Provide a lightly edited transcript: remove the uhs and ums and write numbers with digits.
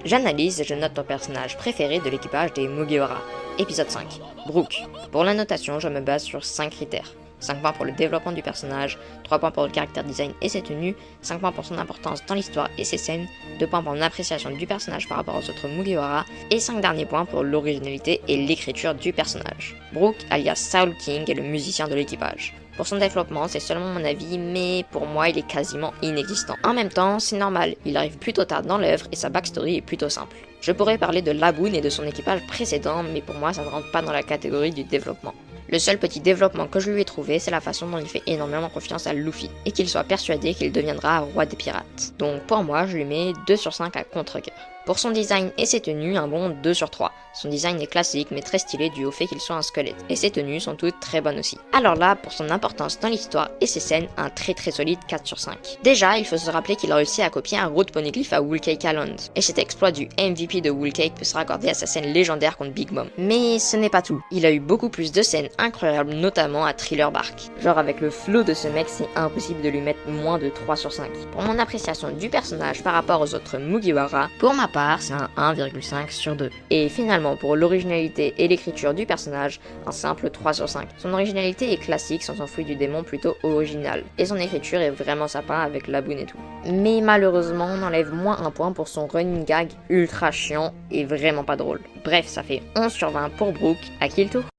J'analyse et je note ton personnage préféré de l'équipage des Mugiwara. Épisode 5. Brook. Pour la notation, je me base sur 5 critères. 5 points pour le développement du personnage, 3 points pour le caractère design et ses tenues, 5 points pour son importance dans l'histoire et ses scènes, 2 points pour mon appréciation du personnage par rapport aux autres Mugiwara, et 5 derniers points pour l'originalité et l'écriture du personnage. Brook, alias Soul King, est le musicien de l'équipage. Pour son développement, c'est seulement mon avis, mais pour moi, il est quasiment inexistant. En même temps, c'est normal, il arrive plutôt tard dans l'œuvre et sa backstory est plutôt simple. Je pourrais parler de Laboon et de son équipage précédent, mais pour moi, ça ne rentre pas dans la catégorie du développement. Le seul petit développement que je lui ai trouvé, c'est la façon dont il fait énormément confiance à Luffy, et qu'il soit persuadé qu'il deviendra roi des pirates. Donc pour moi, je lui mets 2 sur 5 à contre-cœur. Pour son design et ses tenues, un bon 2 sur 3. Son design est classique mais très stylé dû au fait qu'il soit un squelette, et ses tenues sont toutes très bonnes aussi. Alors là, pour son importance dans l'histoire et ses scènes, un très solide 4 sur 5. Déjà, il faut se rappeler qu'il a réussi à copier un route poneglyph à Whole Cake Island, et cet exploit du MVP de Whole Cake peut se raccorder à sa scène légendaire contre Big Mom. Mais ce n'est pas tout. Il a eu beaucoup plus de scènes incroyables, notamment à Thriller Bark. Genre avec le flow de ce mec, c'est impossible de lui mettre moins de 3 sur 5. Pour mon appréciation du personnage par rapport aux autres Mugiwara, pour ma part, c'est un 1,5 sur 2. Et finalement, pour l'originalité et l'écriture du personnage, un simple 3 sur 5. Son originalité est classique sans son fruit du démon plutôt original. Et son écriture est vraiment sympa avec Laboon et tout. Mais malheureusement, on enlève moins un point pour son running gag ultra chiant et vraiment pas drôle. Bref, ça fait 11 sur 20 pour Brook. À qui le tour ?